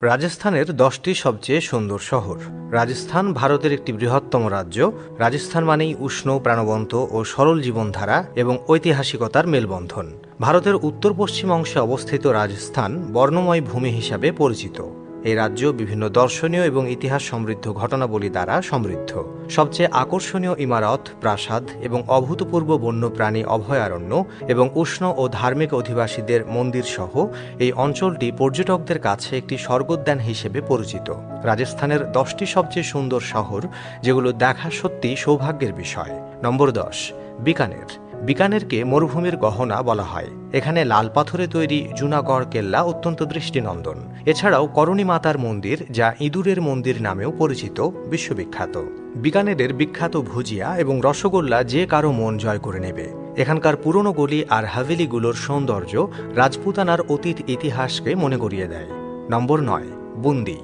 রাজস্থানের 10টি সবচেয়ে সুন্দর শহর। রাজস্থান ভারতের একটি বৃহত্তম রাজ্য। রাজস্থান মানেই উষ্ণ, প্রাণবন্ত ও সরল জীবনধারা এবং ঐতিহাসিকতার মেলবন্ধন। ভারতের উত্তর পশ্চিম অংশে অবস্থিত রাজস্থান বর্ণময় ভূমি হিসাবে পরিচিত। এই রাজ্য বিভিন্ন দর্শনীয় এবং ইতিহাস সমৃদ্ধ ঘটনাবলী দ্বারা সমৃদ্ধ। সবচেয়ে আকর্ষণীয় ইমারত, প্রাসাদ এবং অভূতপূর্ব বন্যপ্রাণী অভয়ারণ্য এবং উষ্ণ ও ধার্মিক অধিবাসীদের মন্দির সহ এই অঞ্চলটি পর্যটকদের কাছে একটি স্বর্গোদ্যান হিসেবে পরিচিত। রাজস্থানের 10টি সবচেয়ে সুন্দর শহর, যেগুলো দেখা সত্যি সৌভাগ্যের বিষয়। নম্বর 10, বিকানের। বিকানেরকে মরুভূমির গহনা বলা হয়। এখানে লাল পাথরে তৈরি জুনাগড় কেল্লা অত্যন্ত দৃষ্টিনন্দন। এছাড়াও করণী মাতার মন্দির, যা ইঁদুরের মন্দির নামেও পরিচিত, বিশ্ববিখ্যাত। বিকানেরের বিখ্যাত ভুজিয়া এবং রসগোল্লা যে কারো মন জয় করে নেবে। এখানকার পুরনো গলি আর হাভেলিগুলোর সৌন্দর্য রাজপুতানার অতীত ইতিহাসকে মনে করিয়ে দেয়। নম্বর 9, বুন্দি।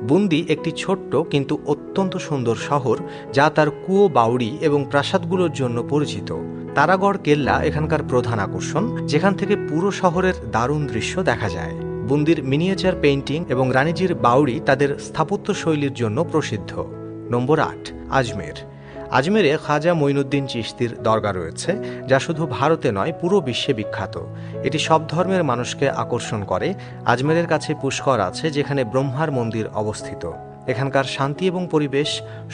বুন্দি একটি ছোট্ট কিন্তু অত্যন্ত সুন্দর শহর, যা তার কুয়ো, বাউড়ি এবং প্রাসাদগুলোর জন্য পরিচিত। তারাগড় কেল্লা এখানকার প্রধান আকর্ষণ, যেখান থেকে পুরো শহরের দারুণ দৃশ্য দেখা যায়। বুন্দির মিনিয়েচার পেইন্টিং এবং রানীজির বাউড়ি তাদের স্থাপত্য শৈলীর জন্য প্রসিদ্ধ। নম্বর 8, আজমের। আজমেরে খাজা মঈনুদ্দিন চিশতির দরগা রয়েছে, যা শুধু ভারতে নয়, পুরো বিশ্বে বিখ্যাত। এটি সব ধর্মের মানুষকে আকর্ষণ করে। আজমেরের কাছে পুষ্কর আছে, যেখানে ব্রহ্মার মন্দির অবস্থিত। এখানকার শান্তি এবং পরিবেশ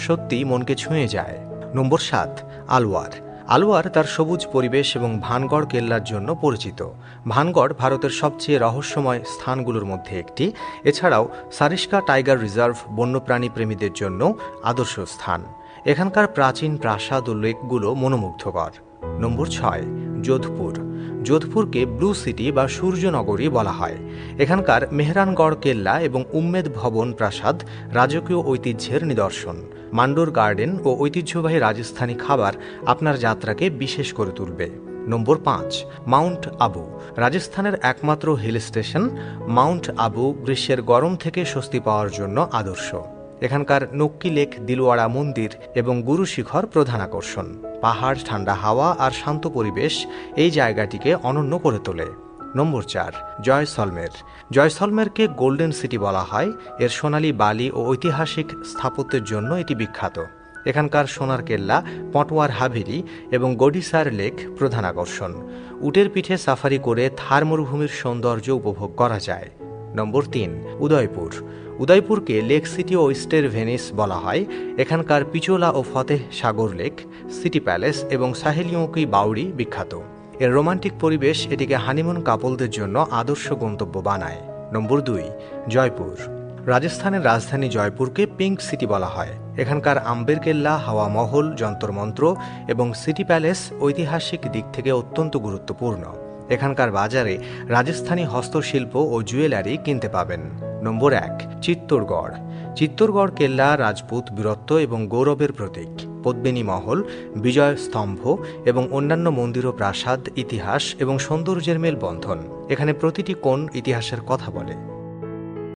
সত্যি মনকে ছুঁয়ে যায়। নম্বর 7, আলওয়ার। আলওয়ার তার সবুজ পরিবেশ এবং ভানগড় কেল্লার জন্য পরিচিত। ভানগড় ভারতের সবচেয়ে রহস্যময় স্থানগুলোর মধ্যে একটি। এছাড়াও সারিস্কা টাইগার রিজার্ভ বন্যপ্রাণী প্রেমীদের জন্য আদর্শ স্থান। এখানকার প্রাচীন প্রাসাদ ও লেকগুলো মনোমুগ্ধকর। নম্বর 6, যোধপুর। যোধপুরকে ব্লু সিটি বা সূর্যনগরী বলা হয়। এখানকার মেহরানগড় কেল্লা এবং উম্মেদ ভবন প্রাসাদ রাজকীয় ঐতিহ্যের নিদর্শন। মান্ডোর গার্ডেন ও ঐতিহ্যবাহী রাজস্থানী খাবার আপনার যাত্রাকে বিশেষ করে তুলবে। নম্বর 5, মাউন্ট আবু। রাজস্থানের একমাত্র হিল স্টেশন মাউন্ট আবু গ্রীষ্মের গরম থেকে স্বস্তি পাওয়ার জন্য আদর্শ। এখানকার নক্কি লেক, দিলওয়াড়া মন্দির এবং গুরু শিখর প্রধান আকর্ষণ। পাহাড়, ঠান্ডা হাওয়া আর শান্ত পরিবেশ এই জায়গাটিকে অনন্য করে তোলে। নম্বর 4, জয়সলমের। জয়সলমেরকে গোল্ডেন সিটি বলা হয়। এর সোনালী বালি ও ঐতিহাসিক স্থাপত্যের জন্য এটি বিখ্যাত। এখানকার সোনার কেল্লা, পটওয়ার হাভেলি এবং গডিসার লেক প্রধান আকর্ষণ। উটের পিঠে সাফারি করে থার মরুভূমির সৌন্দর্য উপভোগ করা যায়। নম্বর 3, উদয়পুর। উদয়পুরকে লেক সিটি ও ইস্টের ভেনিস বলা হয়। এখানকার পিচোলা ও ফতেহ সাগর লেক, সিটি প্যালেস এবং সাহেলিয়কি বাউড়ি বিখ্যাত। এর রোমান্টিক পরিবেশ এটিকে হানিমুন কাপলদের জন্য আদর্শ গন্তব্য বানায়। নম্বর 2, জয়পুর। রাজস্থানের রাজধানী জয়পুরকে পিঙ্ক সিটি বলা হয়। এখানকার আম্বের কেল্লা, হাওয়া মহল, যন্তর মন্ত্র এবং সিটি প্যালেস ঐতিহাসিক দিক থেকে অত্যন্ত গুরুত্বপূর্ণ। এখানকার বাজারে রাজস্থানী হস্তশিল্প ও জুয়েলারি কিনতে পাবেন। নম্বর 1, চিত্তরগড়। চিত্তরগড় কেল্লা রাজপুত বীরত্ব এবং গৌরবের প্রতীক। পদ্মিনী মহল, বিজয় স্তম্ভ এবং অন্যান্য মন্দির ও প্রাসাদ ইতিহাস এবং সৌন্দর্যের মেলবন্ধন। এখানে প্রতিটি কোণ ইতিহাসের কথা বলে।